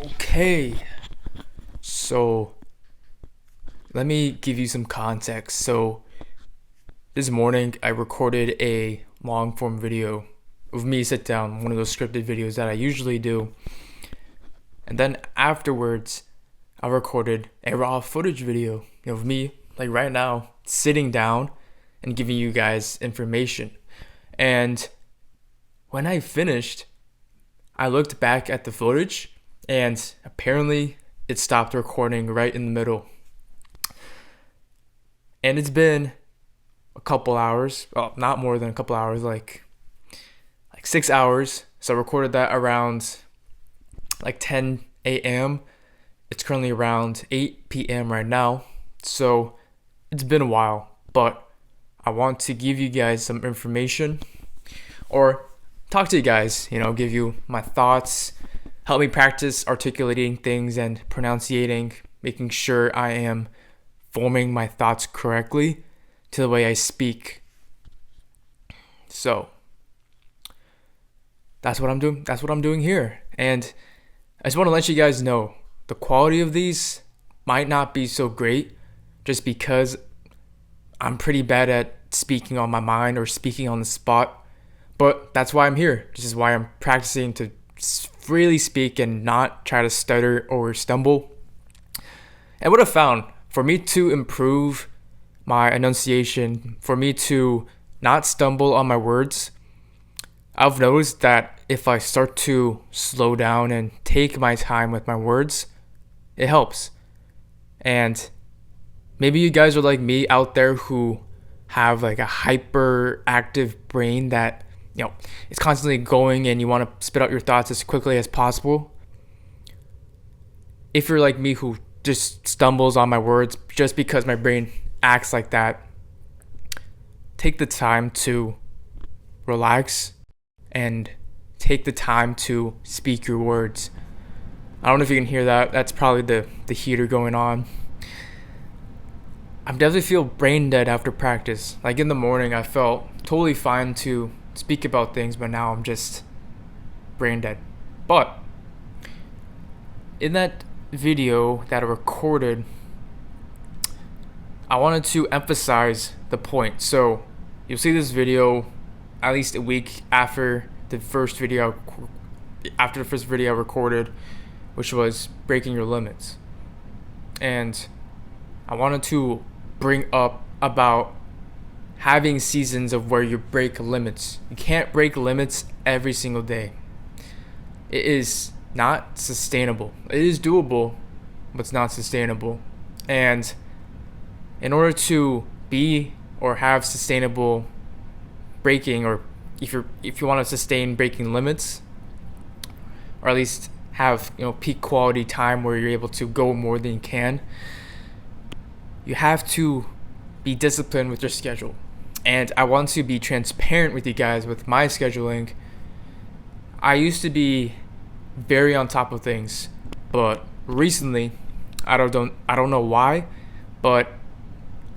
Okay, so let me give you some context. So this morning I recorded a long form video of me sit down, one of those scripted videos that I usually do. And then afterwards, I recorded a raw footage video of me, like right now, sitting down and giving you guys information. And when I finished, I looked back at the footage and apparently it stopped recording right in the middle. And it's been a couple hours, well, not more than a couple hours, like 6 hours. So I recorded that around like 10 a.m. It's currently around 8 p.m. right now. So it's been a while, but I want to give you guys some information or talk to you guys, give you my thoughts, help me practice articulating things and pronunciating, making sure I am forming my thoughts correctly to the way I speak. So that's what I'm doing. That's what I'm doing here. And I just want to let you guys know the quality of these might not be so great just because I'm pretty bad at speaking on my mind or speaking on the spot. But that's why I'm here. This is why I'm practicing to freely speak and not try to stutter or stumble. And what I found, for me to improve my enunciation, for me to not stumble on my words, I've noticed that if I start to slow down and take my time with my words, it helps. And maybe you guys are like me out there who have like a hyperactive brain that it's constantly going and you want to spit out your thoughts as quickly as possible. If you're like me who just stumbles on my words just because my brain acts like that, take the time to relax and take the time to speak your words. I don't know if you can hear that. That's probably the heater going on. I definitely feel brain dead after practice. Like in the morning, I felt totally fine to speak about things, but now I'm just brain dead. But in that video that I recorded, I wanted to emphasize the point. So you'll see this video at least a week after the first video I recorded, which was breaking your limits. And I wanted to bring up about having seasons of where you break limits. You can't break limits every single day. It is not sustainable. It is doable, but it's not sustainable. And in order to be or have sustainable breaking, or if you want to sustain breaking limits, or at least have peak quality time where you're able to go more than you can, you have to be disciplined with your schedule. And I want to be transparent with you guys with my scheduling. I used to be very on top of things, but recently, I don't know why, but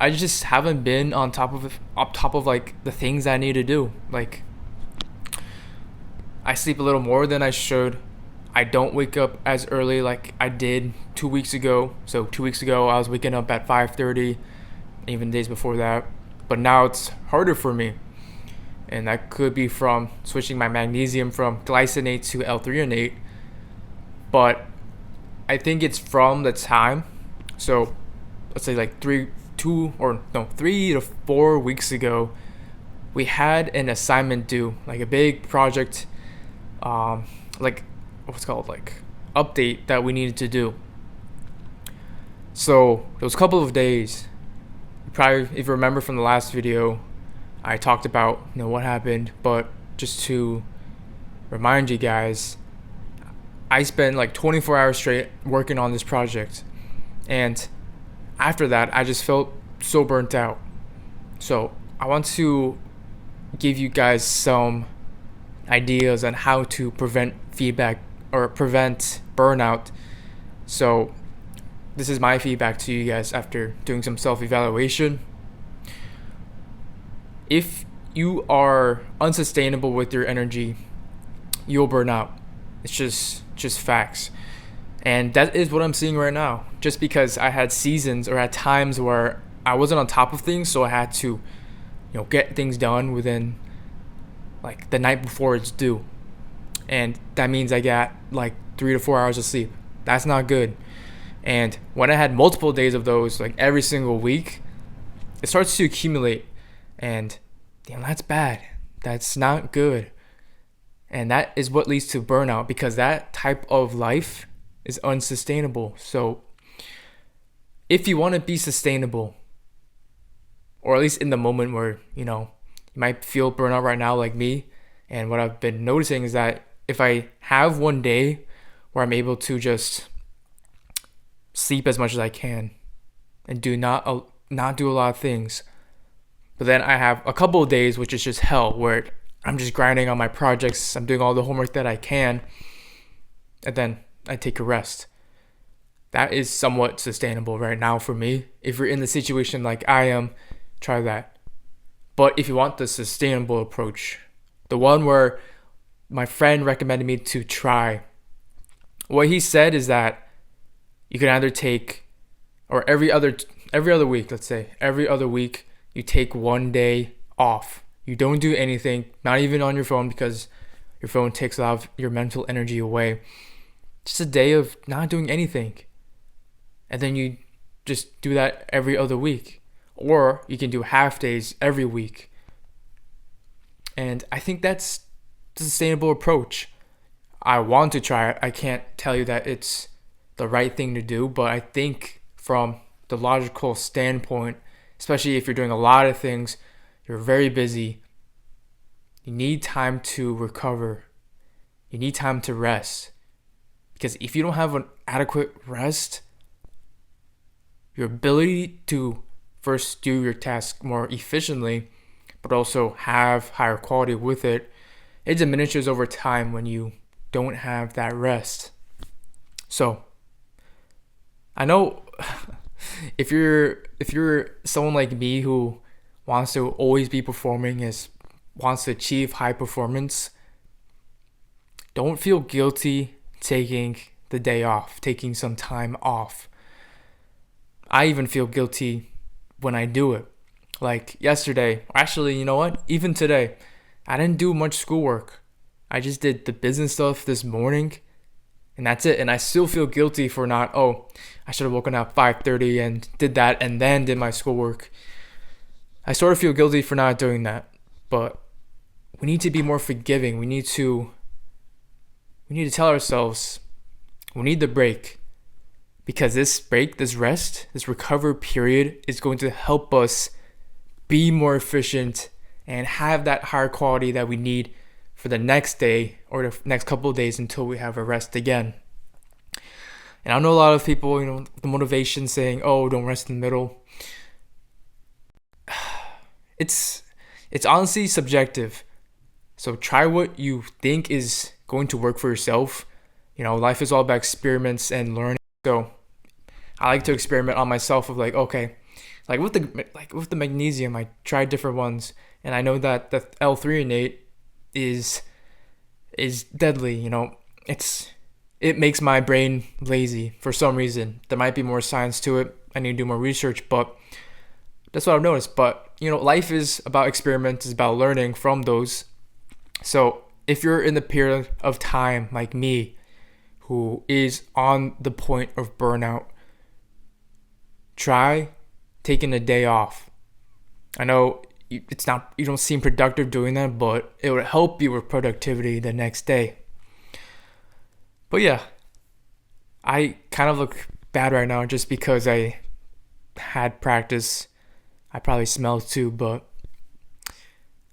I just haven't been on top of like the things I need to do. Like, I sleep a little more than I should. I don't wake up as early like I did 2 weeks ago. So 2 weeks ago, I was waking up at 5:30, even days before that. But now it's harder for me. And that could be from switching my magnesium from glycinate to L-threonate. But I think it's from the time. So let's say like 3 to 4 weeks ago, we had an assignment due, like a big project, like what's called like update that we needed to do. So it was a couple of days. Probably, if you remember from the last video, I talked about what happened, but just to remind you guys, I spent like 24 hours straight working on this project, and after that I just felt so burnt out. So I want to give you guys some ideas on how to prevent feedback or prevent burnout. So this is my feedback to you guys after doing some self-evaluation. If you are unsustainable with your energy, you'll burn out. It's just facts. And that is what I'm seeing right now. Just because I had seasons or had times where I wasn't on top of things, so I had to, get things done within like the night before it's due. And that means I got like 3 to 4 hours of sleep. That's not good. And when I had multiple days of those, like every single week, it starts to accumulate. And that's bad. That's not good. And that is what leads to burnout, because that type of life is unsustainable. So if you want to be sustainable, or at least in the moment where, you might feel burnout right now like me, and what I've been noticing is that if I have one day where I'm able to just sleep as much as I can and do not do a lot of things, but then I have a couple of days which is just hell, where I'm just grinding on my projects, I'm doing all the homework that I can, and then I take a rest. That is somewhat sustainable right now for me. If you're in the situation like I am, try that. But if you want the sustainable approach, the one where my friend recommended me to try, what he said is that you can either take, or every other week, let's say, every other week, you take one day off. You don't do anything, not even on your phone, because your phone takes a lot of your mental energy away. Just a day of not doing anything. And then you just do that every other week. Or you can do half days every week. And I think that's the sustainable approach. I want to try it. I can't tell you that it's the right thing to do, but I think from the logical standpoint, especially if you're doing a lot of things, you're very busy, you need time to recover. You need time to rest. Because if you don't have an adequate rest, your ability to first do your task more efficiently, but also have higher quality with it, it diminishes over time when you don't have that rest. So, I know if you're someone like me who wants to always be performing, wants to achieve high performance, don't feel guilty taking the day off, taking some time off. I even feel guilty when I do it. Like yesterday, actually, you know what? Even today, I didn't do much schoolwork. I just did the business stuff this morning, and that's it. And I still feel guilty for not, I should have woken up 5:30 and did that and then did my schoolwork. I sort of feel guilty for not doing that. But we need to be more forgiving. We need to tell ourselves we need the break. Because this break, this rest, this recovery period is going to help us be more efficient and have that higher quality that we need for the next day or the next couple of days until we have a rest again. And I know a lot of people, the motivation saying, don't rest in the middle. It's honestly subjective. So try what you think is going to work for yourself. Life is all about experiments and learning. So I like to experiment on myself of with the magnesium, I tried different ones, and I know that the L-threonate is deadly. It makes my brain lazy for some reason. There might be more science to it. I need to do more research, but that's what I've noticed. But life is about experiments, it's about learning from those. So if you're in the period of time like me, who is on the point of burnout, try taking a day off. I know you don't seem productive doing that, but it would help you with productivity the next day. But yeah, I kind of look bad right now just because I had practice. I probably smell too, but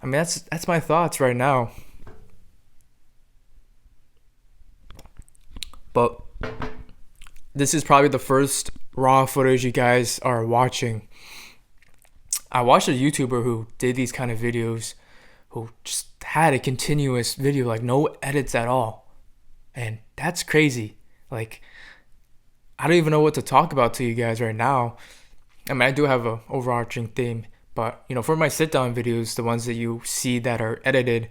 I mean that's my thoughts right now. But this is probably the first raw footage you guys are watching. I watched a YouTuber who did these kind of videos, who just had a continuous video, like no edits at all. And that's crazy. Like, I don't even know what to talk about to you guys right now. I mean, I do have an overarching theme, but for my sit down videos, the ones that you see that are edited,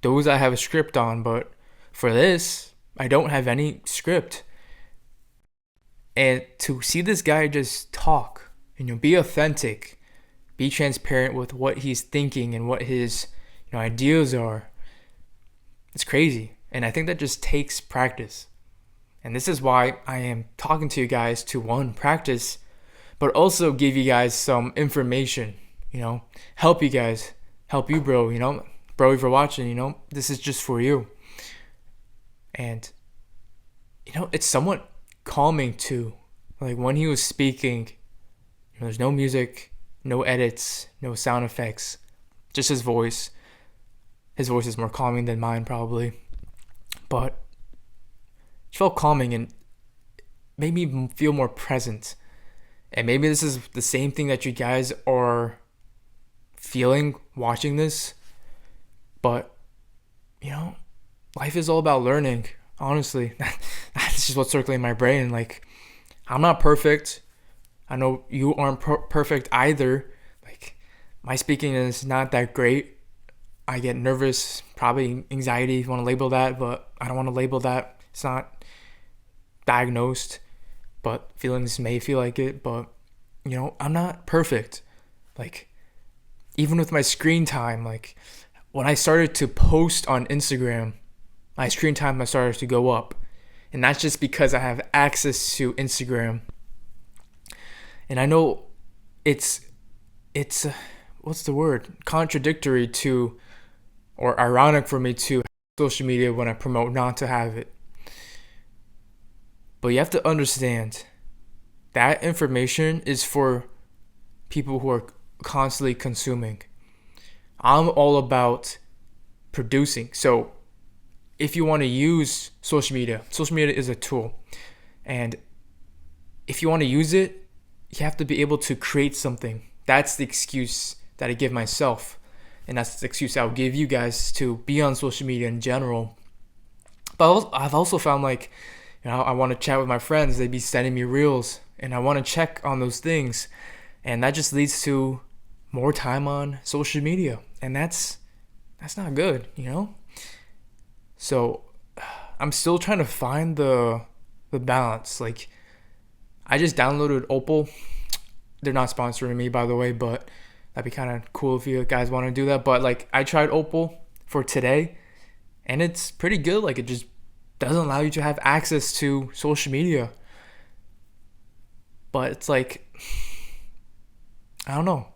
those I have a script on, but for this, I don't have any script. And to see this guy just talk, be authentic, be transparent with what he's thinking and what his ideas are, it's crazy. And I think that just takes practice. And this is why I am talking to you guys to, one, practice, but also give you guys some information, help you guys, help you, bro, bro, if you're watching, this is just for you. And, it's somewhat calming too. Like when he was speaking, there's no music, no edits, no sound effects, just his voice. His voice is more calming than mine probably, but it felt calming and made me feel more present. And maybe this is the same thing that you guys are feeling watching this, but life is all about learning. Honestly, that's just what's circling my brain. Like, I'm not perfect. I know you aren't perfect either. Like, my speaking is not that great. I get nervous, probably anxiety if you want to label that, but I don't want to label that. It's not diagnosed, but feelings may feel like it. But, I'm not perfect. Like, even with my screen time, like, when I started to post on Instagram, my screen time started to go up. And that's just because I have access to Instagram. And I know it's what's the word? Contradictory to, or ironic for me to have social media when I promote not to have it. But you have to understand that information is for people who are constantly consuming. I'm all about producing. So if you want to use social media is a tool. And if you want to use it, you have to be able to create something. That's the excuse that I give myself. And that's the excuse I'll give you guys to be on social media in general. But I've also found like, I want to chat with my friends. They'd be sending me reels. And I want to check on those things. And that just leads to more time on social media. And that's not good, So I'm still trying to find the balance. Like, I just downloaded Opal. They're not sponsoring me, by the way, but that'd be kind of cool if you guys want to do that. But like, I tried Opal for today, and it's pretty good. Like, it just doesn't allow you to have access to social media. But it's like, I don't know.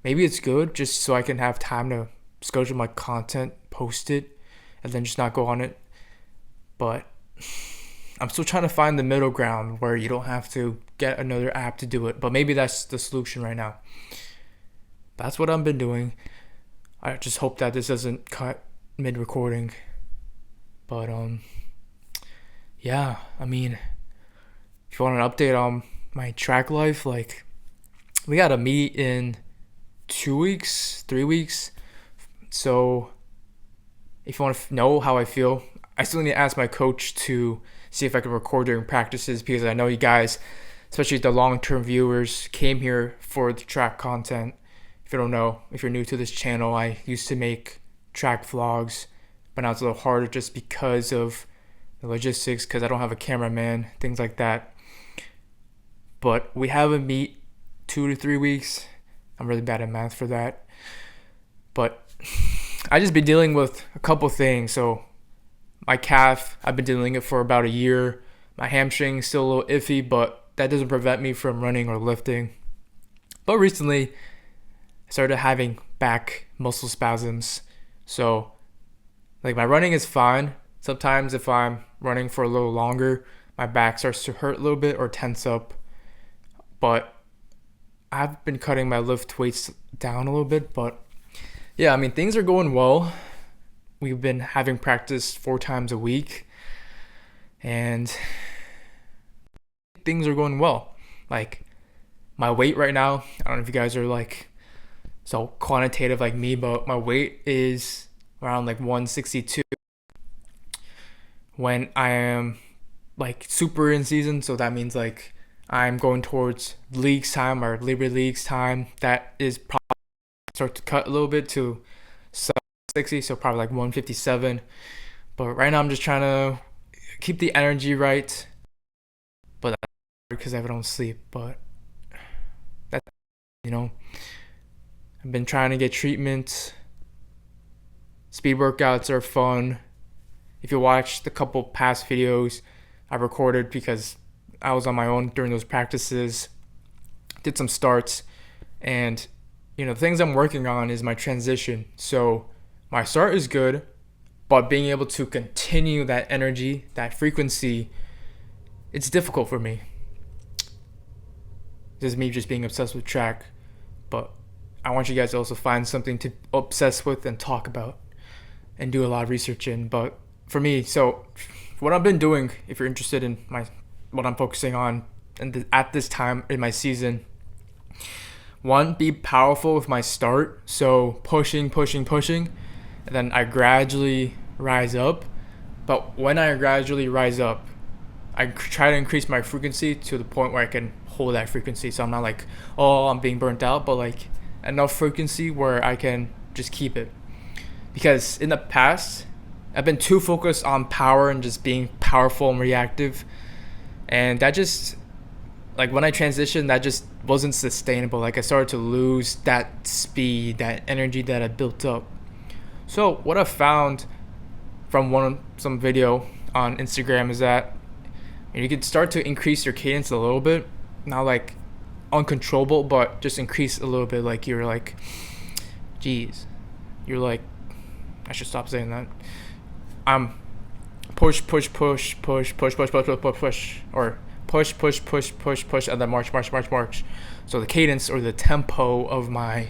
Maybe it's good just so I can have time to schedule my content, post it, and then just not go on it. But I'm still trying to find the middle ground where you don't have to get another app to do it. But maybe that's the solution right now. That's what I've been doing. I just hope that this doesn't cut mid-recording. But, yeah, I mean, if you want an update on my track life, like, we got to meet in 2 weeks, 3 weeks. So if you want to know how I feel, I still need to ask my coach to see if I can record during practices, because I know you guys, especially the long-term viewers, came here for the track content. If you don't know, if you're new to this channel, I used to make track vlogs, but now it's a little harder just because of the logistics, because I don't have a cameraman, things like that. But we have a meet 2 to 3 weeks. I'm really bad at math for that. But I just been dealing with a couple things. So my calf, I've been dealing with it for about a year. My hamstring is still a little iffy, but that doesn't prevent me from running or lifting. But recently, I started having back muscle spasms. So like, my running is fine. Sometimes if I'm running for a little longer, my back starts to hurt a little bit or tense up. But I've been cutting my lift weights down a little bit. But yeah, I mean, things are going well. We've been having practice 4 times a week, and things are going well. Like, my weight right now, I don't know if you guys are like so quantitative like me, but my weight is around like 162 when I am like super in season. So that means like I'm going towards leagues time or Libre Leagues time. That is probably start to cut a little bit to 60, so probably like 157. But right now I'm just trying to keep the energy right. But because I don't sleep, but that, you know, I've been trying to get treatment. Speed workouts are fun. If you watch the couple past videos I recorded because I was on my own during those practices, did some starts, and the things I'm working on is my transition. So my start is good, but being able to continue that energy, that frequency, it's difficult for me. This is me just being obsessed with track, but I want you guys to also find something to obsess with and talk about and do a lot of research in. But for me, so what I've been doing, if you're interested in what I'm focusing on at this time in my season, one, be powerful with my start. So pushing, and then I gradually rise up. But when I gradually rise up, I try to increase my frequency to the point where I can hold that frequency. So I'm not like, oh, I'm being burnt out, but like enough frequency where I can just keep it. Because in the past, I've been too focused on power and just being powerful and reactive. And that just, like when I transitioned, that just wasn't sustainable. Like I started to lose that speed, that energy that I built up. So what I found from some video on Instagram is that you can start to increase your cadence a little bit. Not like uncontrollable, but just increase a little bit. Like you're like, geez, you're like, I should stop saying that. Push, or push, and then march. So the cadence or the tempo of my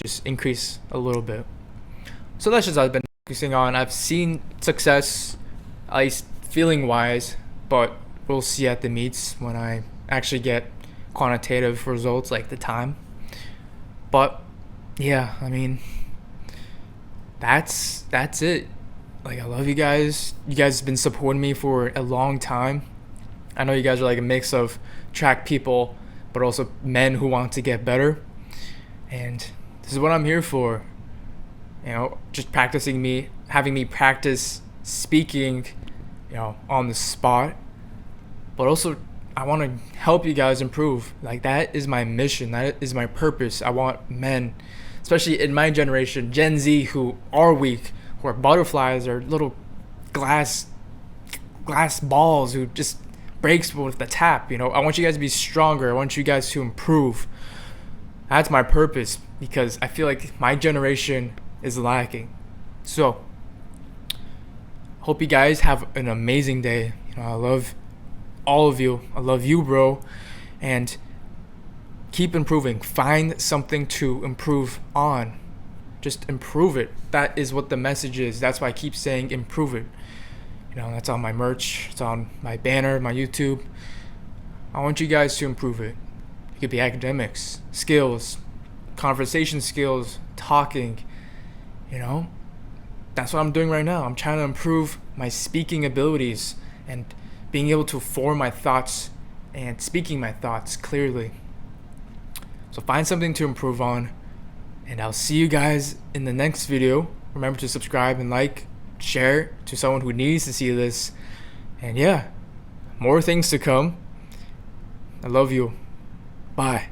just increase a little bit. So that's just what I've been focusing on. I've seen success, at least feeling wise, but we'll see at the meets when I actually get quantitative results, like the time. But yeah, I mean, that's it. Like, I love you guys. You guys have been supporting me for a long time. I know you guys are like a mix of track people, but also men who want to get better. And this is what I'm here for. Just having me practice speaking, on the spot. But also, I want to help you guys improve. Like, that is my mission. That is my purpose. I want men, especially in my generation, Gen Z, who are weak, who are butterflies or little glass balls who just breaks with the tap. I want you guys to be stronger. I want you guys to improve. That's my purpose, because I feel like my generation is lacking. So hope you guys have an amazing day. I love all of you. I love you, bro. And keep improving. Find something to improve on. Just improve it. That is what the message is. That's why I keep saying improve it. That's on my merch. It's on my banner, my YouTube. I want you guys to improve it. It could be academics, skills, conversation skills, talking. That's what I'm doing right now. I'm trying to improve my speaking abilities and being able to form my thoughts and speaking my thoughts clearly. So find something to improve on, and I'll see you guys in the next video. Remember to subscribe and like, share to someone who needs to see this. And yeah, more things to come. I love you. Bye.